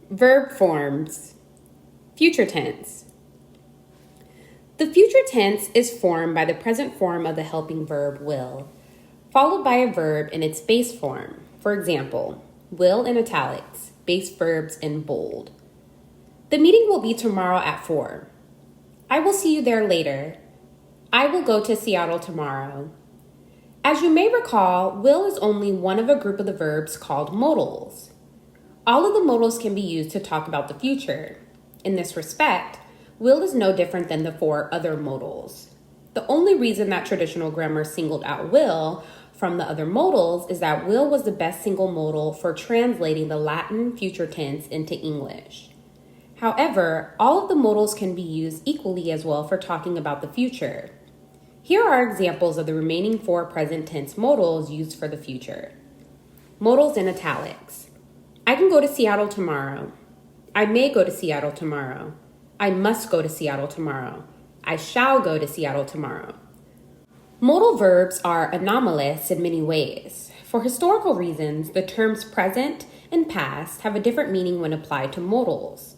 Verb forms. Future tense. The future tense is formed by the present form of the helping verb will, followed by a verb in its base form. For example, will in italics, base verbs in bold. The meeting will be tomorrow at 4. I will see you there later. I will go to Seattle tomorrow. As you may recall, will is only one of a group of the verbs called modals. All of the modals can be used to talk about the future. In this respect, will is no different than the 4 other modals. The only reason that traditional grammar singled out will from the other modals is that will was the best single modal for translating the Latin future tense into English. However, all of the modals can be used equally as well for talking about the future. Here are examples of the remaining 4 present tense modals used for the future. Modals in italics. I can go to Seattle tomorrow. I may go to Seattle tomorrow. I must go to Seattle tomorrow. I shall go to Seattle tomorrow. Modal verbs are anomalous in many ways. For historical reasons, the terms present and past have a different meaning when applied to modals.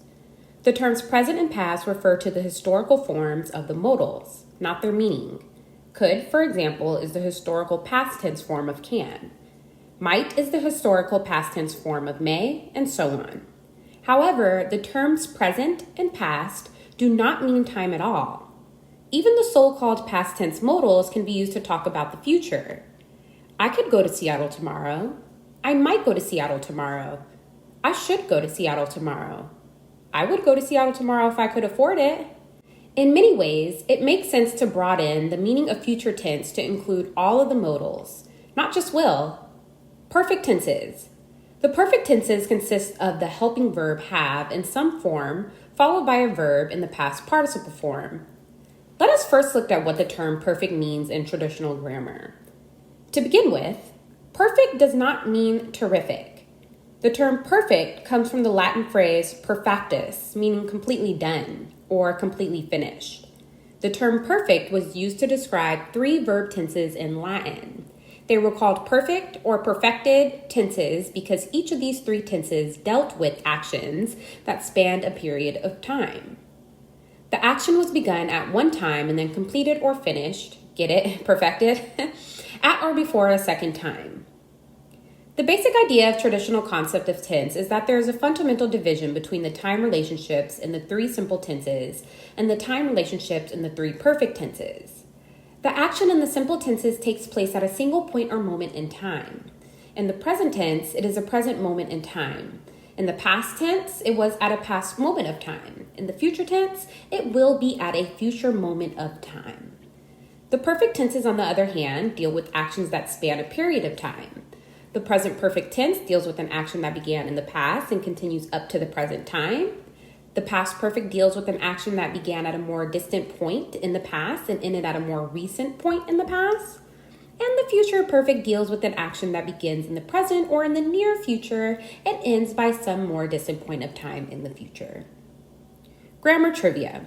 The terms present and past refer to the historical forms of the modals, not their meaning. Could, for example, is the historical past tense form of can. Might is the historical past tense form of may, and so on. However, the terms present and past do not mean time at all. Even the so-called past tense modals can be used to talk about the future. I could go to Seattle tomorrow. I might go to Seattle tomorrow. I should go to Seattle tomorrow. I would go to Seattle tomorrow if I could afford it. In many ways, it makes sense to broaden the meaning of future tense to include all of the modals, not just will. Perfect tenses. The perfect tenses consist of the helping verb have in some form, followed by a verb in the past participle form. Let us first look at what the term perfect means in traditional grammar. To begin with, perfect does not mean terrific. The term perfect comes from the Latin phrase perfectus, meaning completely done or completely finished. The term perfect was used to describe 3 verb tenses in Latin. They were called perfect or perfected tenses because each of these 3 tenses dealt with actions that spanned a period of time. The action was begun at one time and then completed or finished, get it, perfected, at or before a second time. The basic idea of traditional concept of tense is that there is a fundamental division between the time relationships in the 3 simple tenses and the time relationships in the 3 perfect tenses. The action in the simple tenses takes place at a single point or moment in time. In the present tense, it is a present moment in time. In the past tense, it was at a past moment of time. In the future tense, it will be at a future moment of time. The perfect tenses, on the other hand, deal with actions that span a period of time. The present perfect tense deals with an action that began in the past and continues up to the present time. The past perfect deals with an action that began at a more distant point in the past and ended at a more recent point in the past. And the future perfect deals with an action that begins in the present or in the near future and ends by some more distant point of time in the future. Grammar trivia.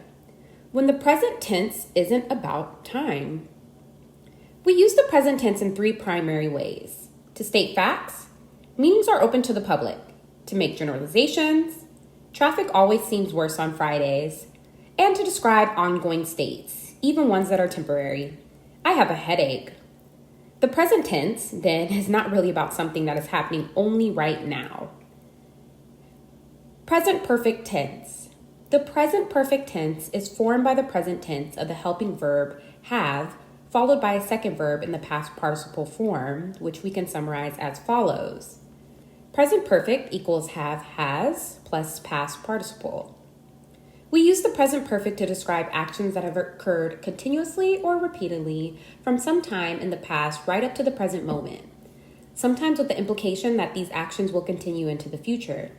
When the present tense isn't about time. We use the present tense in 3 primary ways. To state facts, meetings are open to the public. To make generalizations, traffic always seems worse on Fridays, and to describe ongoing states, even ones that are temporary. I have a headache. The present tense, then, is not really about something that is happening only right now. Present perfect tense. The present perfect tense is formed by the present tense of the helping verb have, followed by a second verb in the past participle form, which we can summarize as follows. Present perfect equals have has plus past participle. We use the present perfect to describe actions that have occurred continuously or repeatedly from some time in the past right up to the present moment, sometimes with the implication that these actions will continue into the future.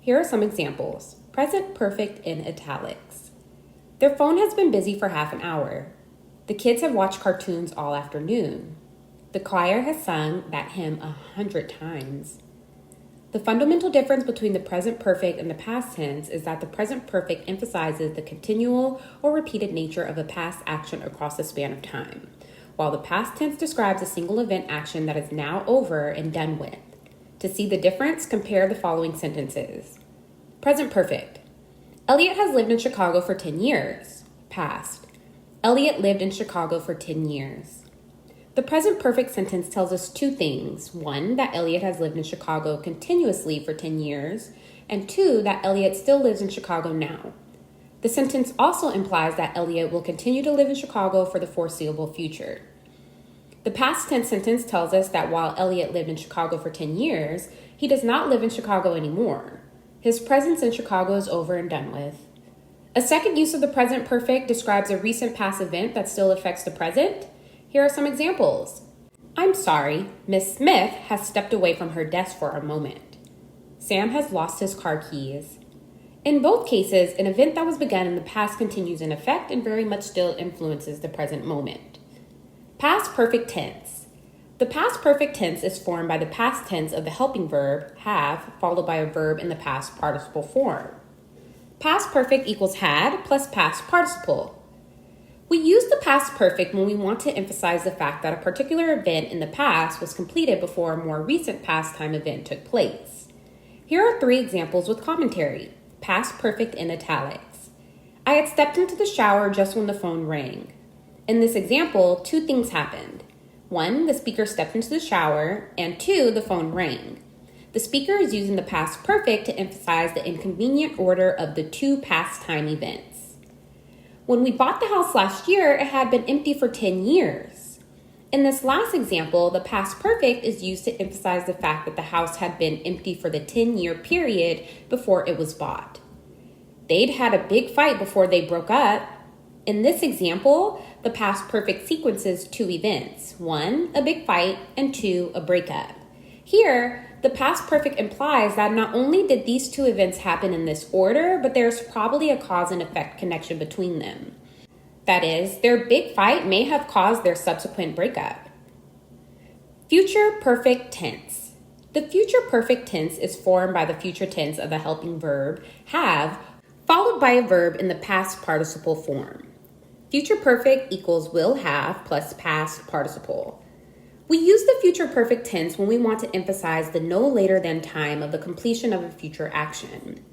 Here are some examples. Present perfect in italics. Their phone has been busy for half an hour. The kids have watched cartoons all afternoon. The choir has sung that hymn 100 times. The fundamental difference between the present perfect and the past tense is that the present perfect emphasizes the continual or repeated nature of a past action across a span of time, while the past tense describes a single event action that is now over and done with. To see the difference, compare the following sentences. Present perfect. Elliot has lived in Chicago for 10 years. Past. Elliot lived in Chicago for 10 years. The present perfect sentence tells us two things. One, that Elliot has lived in Chicago continuously for 10 years. And two, that Elliot still lives in Chicago now. The sentence also implies that Elliot will continue to live in Chicago for the foreseeable future. The past tense sentence tells us that while Elliot lived in Chicago for 10 years, he does not live in Chicago anymore. His presence in Chicago is over and done with. A second use of the present perfect describes a recent past event that still affects the present. Here are some examples. I'm sorry, Miss Smith has stepped away from her desk for a moment. Sam has lost his car keys. In both cases, an event that was begun in the past continues in effect and very much still influences the present moment. Past perfect tense. The past perfect tense is formed by the past tense of the helping verb, have, followed by a verb in the past participle form. Past perfect equals had plus past participle. We use the past perfect when we want to emphasize the fact that a particular event in the past was completed before a more recent past time event took place. Here are 3 examples with commentary. Past perfect in italics. I had stepped into the shower just when the phone rang. In this example, 2 things happened. 1, the speaker stepped into the shower, and 2, the phone rang. The speaker is using the past perfect to emphasize the inconvenient order of the 2 past time events. When we bought the house last year, it had been empty for 10 years. In this last example, the past perfect is used to emphasize the fact that the house had been empty for the 10-year period before it was bought. They'd had a big fight before they broke up. In this example, the past perfect sequences 2 events. 1, a big fight, and 2, a breakup. Here, the past perfect implies that not only did these 2 events happen in this order, but there's probably a cause and effect connection between them. That is, their big fight may have caused their subsequent breakup. Future perfect tense. The future perfect tense is formed by the future tense of the helping verb, have, followed by a verb in the past participle form. Future perfect equals will have plus past participle. We use the future perfect tense when we want to emphasize the no later than time of the completion of a future action.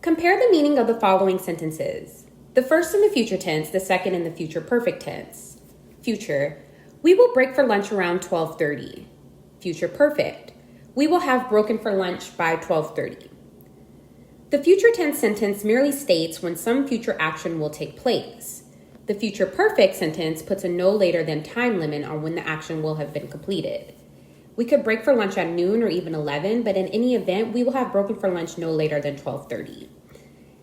Compare the meaning of the following sentences. The first in the future tense, the second in the future perfect tense. Future, we will break for lunch around 12:30. Future perfect, we will have broken for lunch by 12:30. The future tense sentence merely states when some future action will take place. The future perfect sentence puts a no later than time limit on when the action will have been completed. We could break for lunch at noon or even 11, but in any event, we will have broken for lunch no later than 12:30.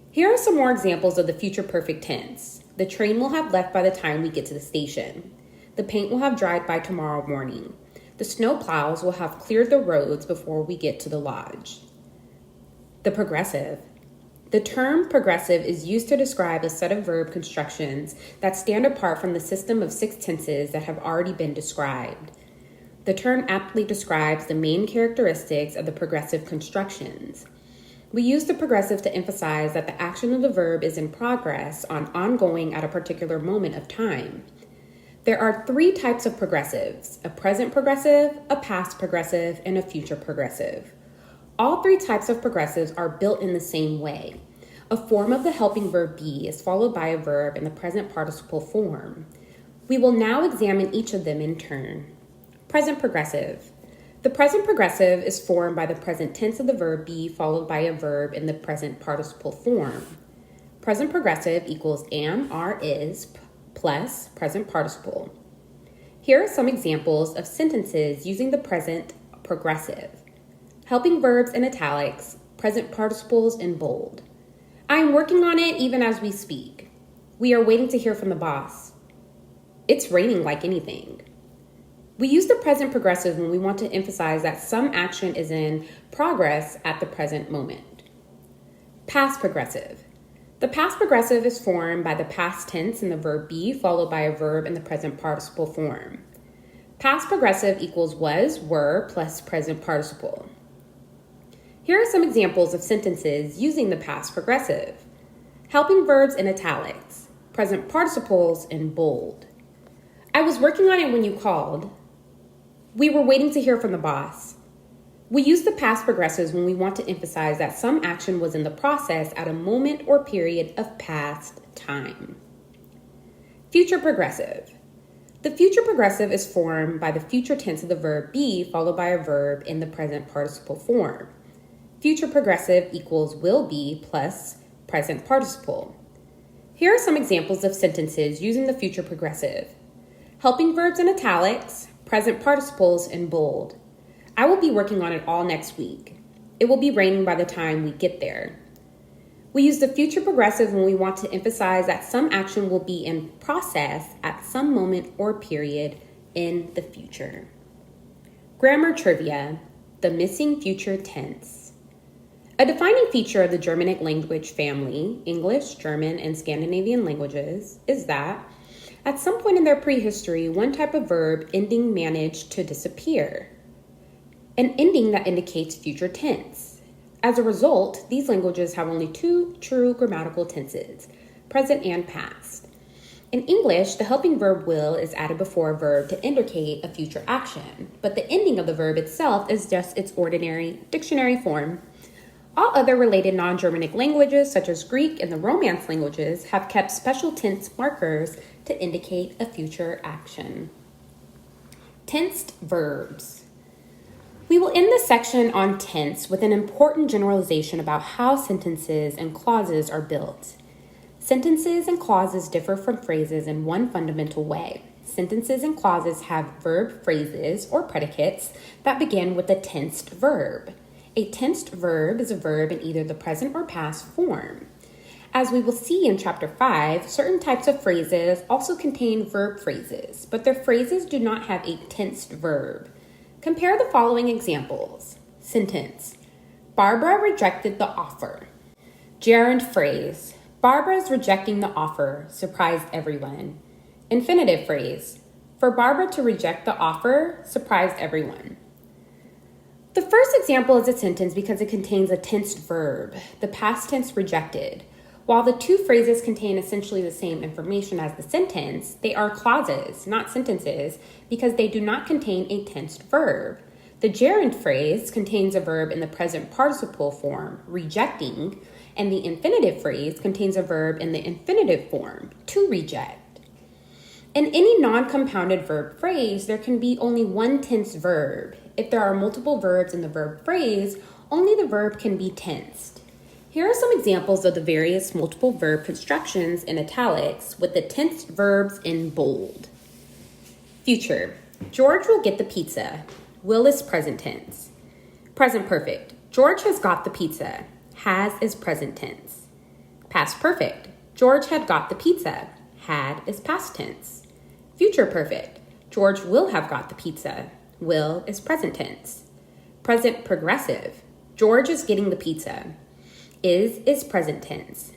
Here are some more examples of the future perfect tense. The train will have left by the time we get to the station. The paint will have dried by tomorrow morning. The snow plows will have cleared the roads before we get to the lodge. The progressive. The term progressive is used to describe a set of verb constructions that stand apart from the system of 6 tenses that have already been described. The term aptly describes the main characteristics of the progressive constructions. We use the progressive to emphasize that the action of the verb is in progress ongoing at a particular moment of time. There are 3 types of progressives: a present progressive, a past progressive, and a future progressive. All 3 types of progressives are built in the same way. A form of the helping verb be is followed by a verb in the present participle form. We will now examine each of them in turn. Present progressive. The present progressive is formed by the present tense of the verb be followed by a verb in the present participle form. Present progressive equals am, are, is, plus present participle. Here are some examples of sentences using the present progressive. Helping verbs in italics, present participles in bold. I am working on it even as we speak. We are waiting to hear from the boss. It's raining like anything. We use the present progressive when we want to emphasize that some action is in progress at the present moment. Past progressive. The past progressive is formed by the past tense in the verb be followed by a verb in the present participle form. Past progressive equals was, were, plus present participle. Here are some examples of sentences using the past progressive. Helping verbs in italics, present participles in bold. I was working on it when you called. We were waiting to hear from the boss. We use the past progressives when we want to emphasize that some action was in the process at a moment or period of past time. Future progressive. The future progressive is formed by the future tense of the verb be followed by a verb in the present participle form. Future progressive equals will be plus present participle. Here are some examples of sentences using the future progressive. Helping verbs in italics, present participles in bold. I will be working on it all next week. It will be raining by the time we get there. We use the future progressive when we want to emphasize that some action will be in process at some moment or period in the future. Grammar trivia, the missing future tense. A defining feature of the Germanic language family, English, German, and Scandinavian languages, is that at some point in their prehistory, one type of verb ending managed to disappear, an ending that indicates future tense. As a result, these languages have only two true grammatical tenses, present and past. In English, the helping verb will is added before a verb to indicate a future action, but the ending of the verb itself is just its ordinary dictionary form. All other related non-Germanic languages, such as Greek and the Romance languages, have kept special tense markers to indicate a future action. Tensed verbs. We will end this section on tense with an important generalization about how sentences and clauses are built. Sentences and clauses differ from phrases in one fundamental way. Sentences and clauses have verb phrases or predicates that begin with a tensed verb. A tensed verb is a verb in either the present or past form. As we will see in Chapter 5, certain types of phrases also contain verb phrases, but their phrases do not have a tensed verb. Compare the following examples. Sentence: Barbara rejected the offer. Gerund phrase: Barbara's rejecting the offer surprised everyone. Infinitive phrase: For Barbara to reject the offer surprised everyone. The first example is a sentence because it contains a tensed verb, the past tense rejected. While the two phrases contain essentially the same information as the sentence, they are clauses, not sentences, because they do not contain a tensed verb. The gerund phrase contains a verb in the present participle form, rejecting, and the infinitive phrase contains a verb in the infinitive form, to reject. In any non-compounded verb phrase, there can be only one tense verb. If there are multiple verbs in the verb phrase, only the verb can be tensed. Here are some examples of the various multiple verb constructions in italics with the tensed verbs in bold. Future: George will get the pizza. Will is present tense. Present perfect: George has got the pizza. Has is present tense. Past perfect: George had got the pizza. Had is past tense. Future perfect: George will have got the pizza. Will is present tense. Present progressive: George is getting the pizza. Is present tense.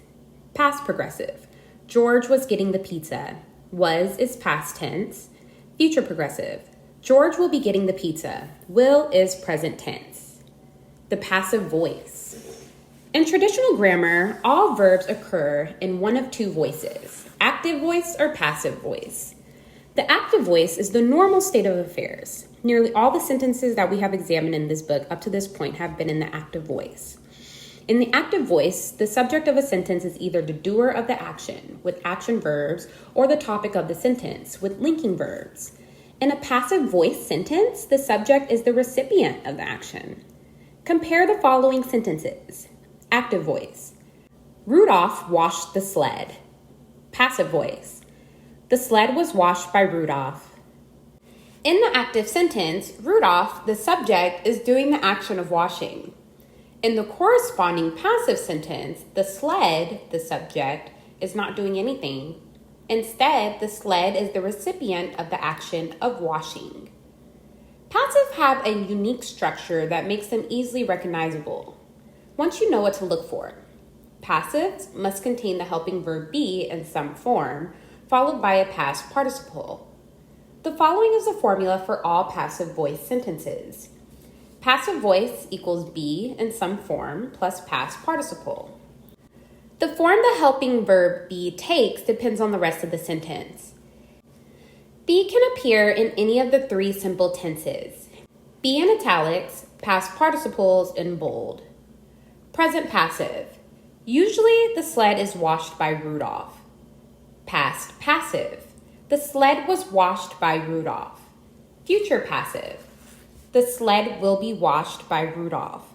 Past progressive: George was getting the pizza. Was is past tense. Future progressive: George will be getting the pizza. Will is present tense. The passive voice. In traditional grammar, all verbs occur in one of two voices, active voice or passive voice. The active voice is the normal state of affairs. Nearly all the sentences that we have examined in this book up to this point have been in the active voice. In the active voice, the subject of a sentence is either the doer of the action, with action verbs, or the topic of the sentence, with linking verbs. In a passive voice sentence, the subject is the recipient of the action. Compare the following sentences. Active voice: Rudolph washed the sled. Passive voice: The sled was washed by Rudolph. In the active sentence, Rudolph, the subject, is doing the action of washing. In the corresponding passive sentence, the sled, the subject, is not doing anything. Instead, the sled is the recipient of the action of washing. Passive have a unique structure that makes them easily recognizable. Once you know what to look for, passives must contain the helping verb be in some form, followed by a past participle. The following is the formula for all passive voice sentences. Passive voice equals be in some form plus past participle. The form the helping verb be takes depends on the rest of the sentence. Be can appear in any of the three simple tenses. Be in italics, past participles in bold. Present passive. Usually the sled is washed by Rudolph. Past passive. The sled was washed by Rudolph. Future passive. The sled will be washed by Rudolph.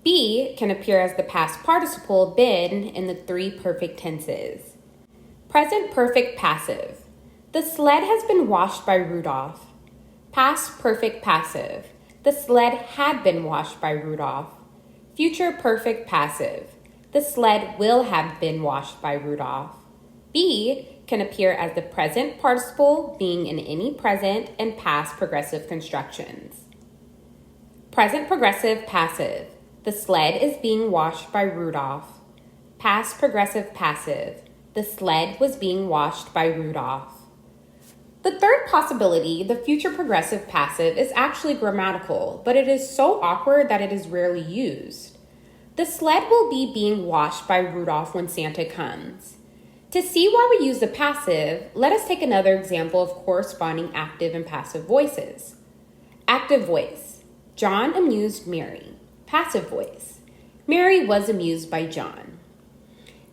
Be can appear as the past participle been in the three perfect tenses. Present perfect passive. The sled has been washed by Rudolph. Past perfect passive. The sled had been washed by Rudolph. Future perfect passive. The sled will have been washed by Rudolph. Be can appear as the present participle being in any present and past progressive constructions. Present progressive passive. The sled is being washed by Rudolph. Past progressive passive. The sled was being washed by Rudolph. The third possibility, the future progressive passive, is actually grammatical, but it is so awkward that it is rarely used. The sled will be being washed by Rudolph when Santa comes. To see why we use the passive, let us take another example of corresponding active and passive voices. Active voice. John amused Mary. Passive voice. Mary was amused by John.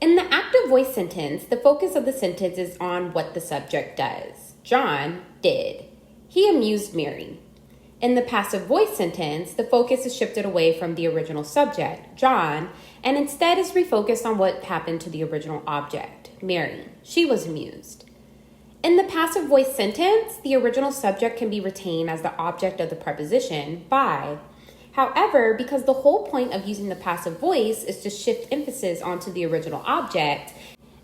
In the active voice sentence, the focus of the sentence is on what the subject does. John did. He amused Mary. In the passive voice sentence, the focus is shifted away from the original subject, John, and instead is refocused on what happened to the original object, Mary. She was amused. In the passive voice sentence, the original subject can be retained as the object of the preposition by. However, because the whole point of using the passive voice is to shift emphasis onto the original object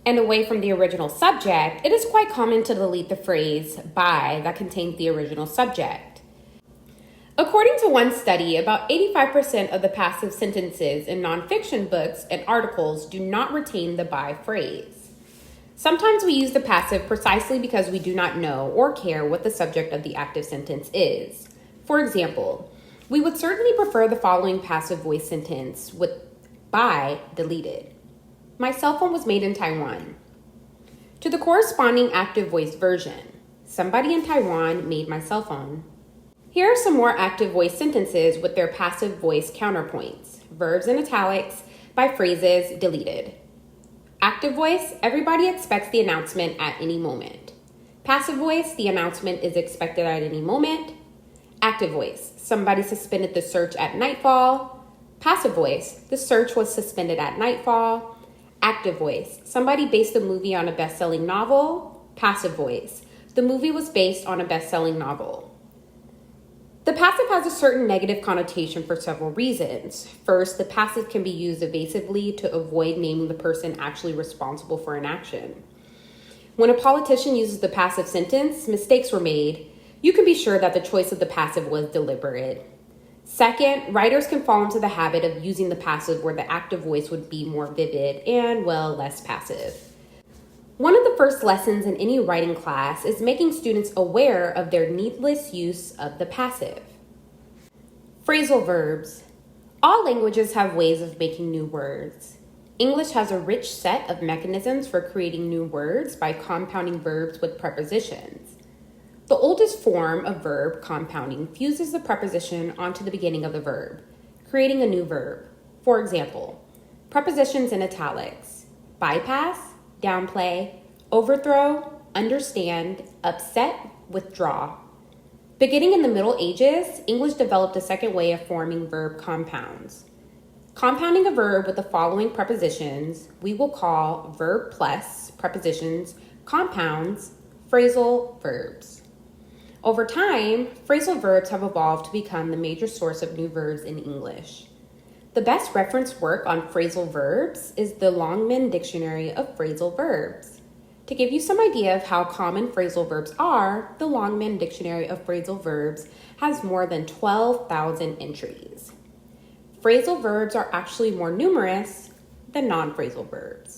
and away from the original subject, it is quite common to delete the phrase by that contains the original subject. According to one study, about 85% of the passive sentences in nonfiction books and articles do not retain the by phrase. Sometimes we use the passive precisely because we do not know or care what the subject of the active sentence is. For example, we would certainly prefer the following passive voice sentence with by deleted. My cell phone was made in Taiwan. To the corresponding active voice version, somebody in Taiwan made my cell phone. Here are some more active voice sentences with their passive voice counterpoints. Verbs in italics by phrases deleted. Active voice, everybody expects the announcement at any moment. Passive voice, the announcement is expected at any moment. Active voice, somebody suspended the search at nightfall. Passive voice, the search was suspended at nightfall. Active voice, somebody based a movie on a best-selling novel. Passive voice, the movie was based on a best-selling novel. The passive has a certain negative connotation for several reasons. First, the passive can be used evasively to avoid naming the person actually responsible for an action. When a politician uses the passive sentence, mistakes were made, you can be sure that the choice of the passive was deliberate. Second, writers can fall into the habit of using the passive where the active voice would be more vivid and, well, less passive. One of the first lessons in any writing class is making students aware of their needless use of the passive. Phrasal verbs. All languages have ways of making new words. English has a rich set of mechanisms for creating new words by compounding verbs with prepositions. The oldest form of verb compounding fuses the preposition onto the beginning of the verb, creating a new verb. For example, prepositions in italics: bypass, downplay, overthrow, understand, upset, withdraw. Beginning in the Middle Ages, English developed a second way of forming verb compounds. Compounding a verb with the following prepositions, we will call verb plus prepositions compounds phrasal verbs. Over time, phrasal verbs have evolved to become the major source of new verbs in English. The best reference work on phrasal verbs is the Longman Dictionary of Phrasal Verbs. To give you some idea of how common phrasal verbs are, the Longman Dictionary of Phrasal Verbs has more than 12,000 entries. Phrasal verbs are actually more numerous than non-phrasal verbs.